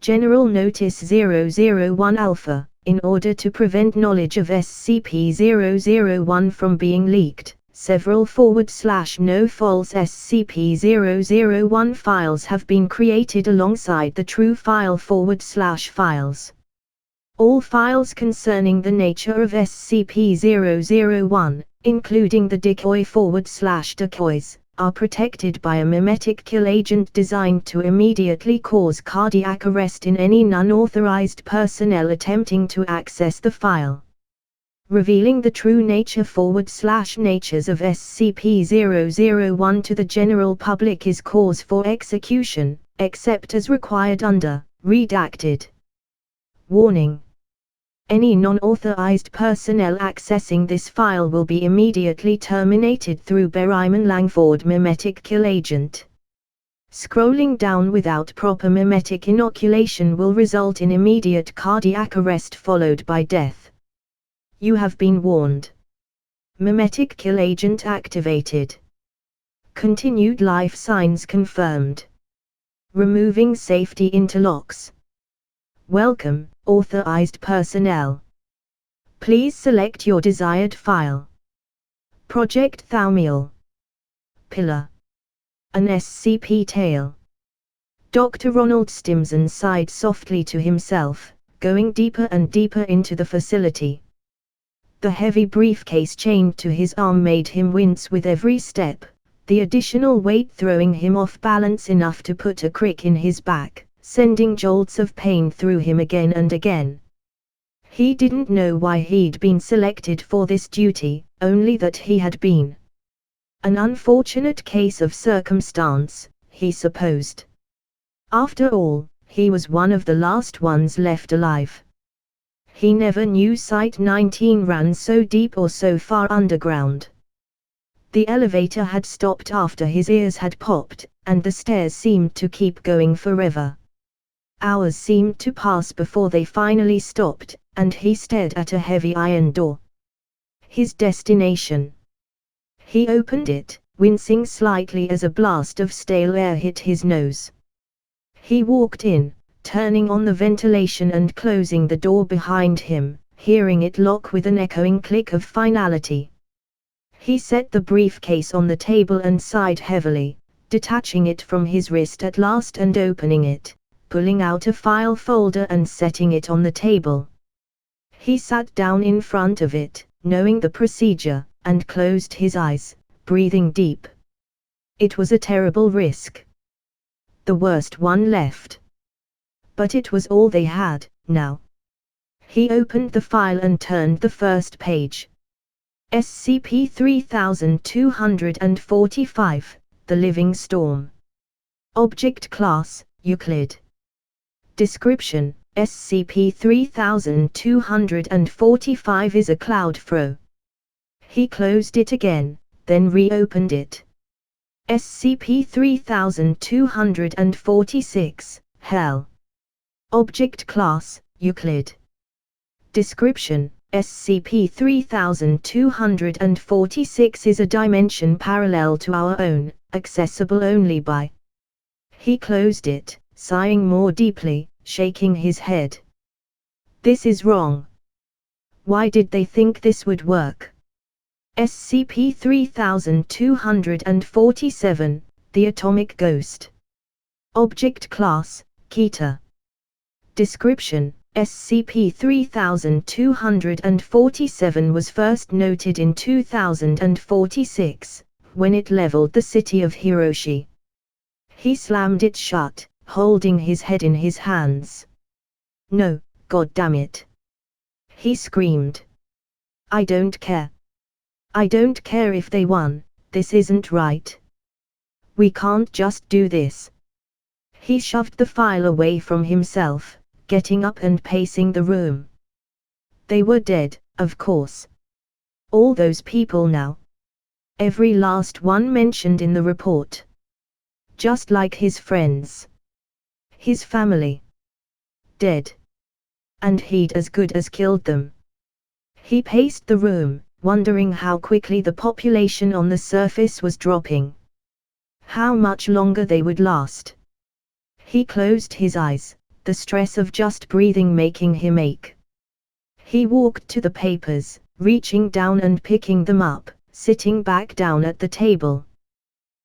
General Notice 001 Alpha. In order to prevent knowledge of SCP-001 from being leaked, several /no false SCP-001 files have been created alongside the true file /files. All files concerning the nature of SCP-001, including the decoy /decoys, are protected by a mimetic kill agent designed to immediately cause cardiac arrest in any unauthorized personnel attempting to access the file. Revealing the true nature /natures of SCP-001 to the general public is cause for execution, except as required under Redacted. Warning. Any non-authorized personnel accessing this file will be immediately terminated through Berryman Langford mimetic kill agent. Scrolling down without proper mimetic inoculation will result in immediate cardiac arrest followed by death. You have been warned. Mimetic kill agent activated. Continued life signs confirmed. Removing safety interlocks. Welcome, authorized personnel. Please select your desired file. Project Thaumiel. Pila. An SCP tale. Dr. Ronald Stimson sighed softly to himself, going deeper and deeper into the facility. The heavy briefcase chained to his arm made him wince with every step, the additional weight throwing him off balance enough to put a crick in his back, sending jolts of pain through him again and again. He didn't know why he'd been selected for this duty, only that he had been. An unfortunate case of circumstance, he supposed. After all, he was one of the last ones left alive. He never knew Site-19 ran so deep or so far underground. The elevator had stopped after his ears had popped, and the stairs seemed to keep going forever. Hours seemed to pass before they finally stopped, and he stared at a heavy iron door. His destination. He opened it, wincing slightly as a blast of stale air hit his nose. He walked in, turning on the ventilation and closing the door behind him, hearing it lock with an echoing click of finality. He set the briefcase on the table and sighed heavily, detaching it from his wrist at last and opening it, pulling out a file folder and setting it on the table. He sat down in front of it, knowing the procedure, and closed his eyes, breathing deep. It was a terrible risk. The worst one left. But it was all they had, now. He opened the file and turned the first page. SCP-3245, The Living Storm. Object Class, Euclid. Description: SCP-3245 is a cloud throw. He closed it again, then reopened it. SCP-3246, Hell. Object Class, Euclid. Description: SCP-3246 is a dimension parallel to our own, accessible only by. He closed it, sighing more deeply, shaking his head. This is wrong. Why did they think this would work? SCP-3247, The Atomic Ghost. Object Class, Keter. Description: SCP-3247 was first noted in 2046, when it leveled the city of Hiroshi. He slammed it shut, holding his head in his hands. No, goddammit! He screamed. I don't care. I don't care if they won, this isn't right. We can't just do this. He shoved the file away from himself, getting up and pacing the room. They were dead, of course. All those people now. Every last one mentioned in the report. Just like his friends. His family. Dead. And he'd as good as killed them. He paced the room, wondering how quickly the population on the surface was dropping. How much longer they would last. He closed his eyes, the stress of just breathing making him ache. He walked to the papers, reaching down and picking them up, sitting back down at the table.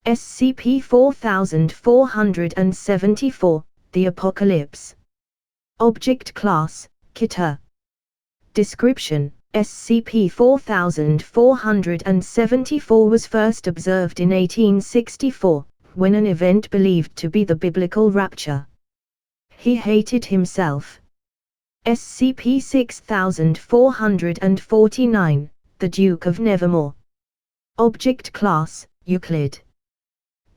SCP-4474, The Apocalypse. Object Class, Kita. Description: SCP-4474 was first observed in 1864, when an event believed to be the biblical rapture. He hated himself. SCP-6449, The Duke of Nevermore. Object Class, Euclid.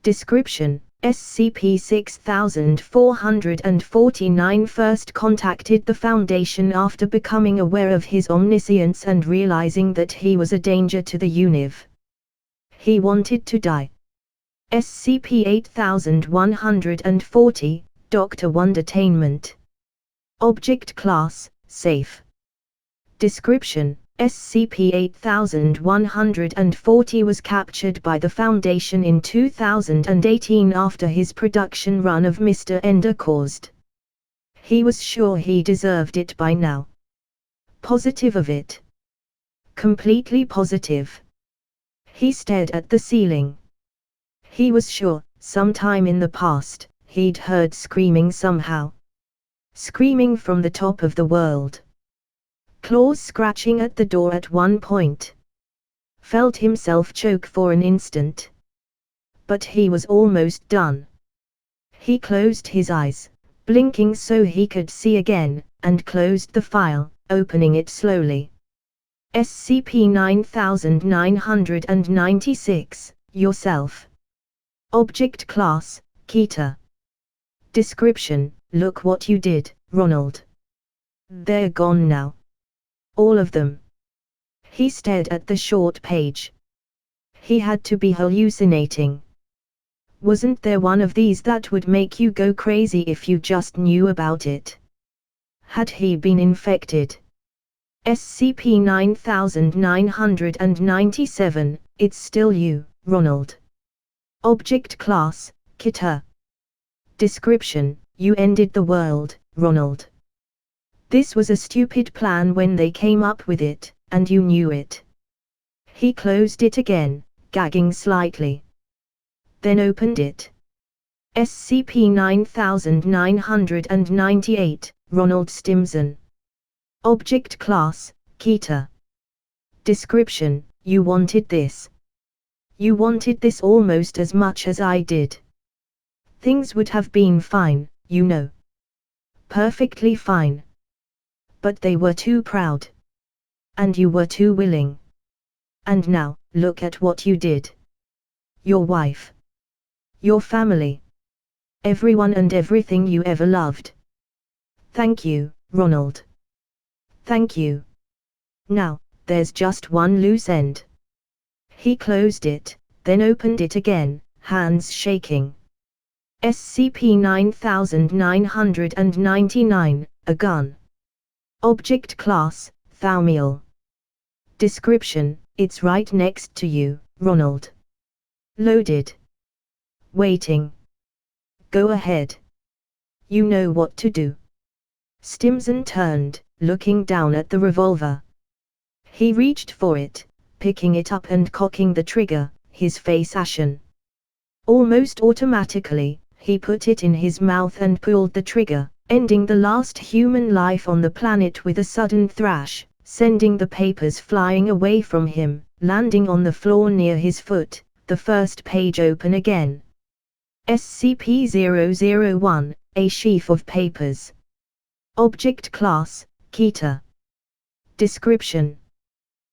Description: SCP-6449 first contacted the Foundation after becoming aware of his omniscience and realizing that he was a danger to the UNIV. He wanted to die. SCP-8140, Dr. Wondertainment. Object Class, Safe. Description: SCP-8140 was captured by the Foundation in 2018 after his production run of Mr. Ender caused. He was sure he deserved it by now. Positive of it. Completely positive. He stared at the ceiling. He was sure, sometime in the past, he'd heard screaming somehow. Screaming from the top of the world. Claws scratching at the door at one point. Felt himself choke for an instant. But he was almost done. He closed his eyes, blinking so he could see again, and closed the file, opening it slowly. SCP-9996, Yourself. Object Class, Kita. Description: Look what you did, Ronald. They're gone now. All of them. He stared at the short page. He had to be hallucinating. Wasn't there one of these that would make you go crazy if you just knew about it? Had he been infected? SCP-9997, It's still you, Ronald. Object Class, Kita. Description: You ended the world, Ronald. This was a stupid plan when they came up with it, and you knew it. He closed it again, gagging slightly. Then opened it. SCP-9998, Ronald Stimson. Object Class, Kita. Description: You wanted this. You wanted this almost as much as I did. Things would have been fine, you know. Perfectly fine. But they were too proud. And you were too willing. And now, look at what you did. Your wife. Your family. Everyone and everything you ever loved. Thank you, Ronald. Thank you. Now, there's just one loose end. He closed it, then opened it again, hands shaking. SCP-9999, A gun. Object Class, Thaumiel. Description: It's right next to you, Ronald. Loaded. Waiting. Go ahead. You know what to do. Stimson turned, looking down at the revolver. He reached for it, picking it up and cocking the trigger, his face ashen. Almost automatically, he put it in his mouth and pulled the trigger, ending the last human life on the planet with a sudden thrash, sending the papers flying away from him, landing on the floor near his foot, the first page open again. SCP-001, A sheaf of papers. Object Class, Kita. Description: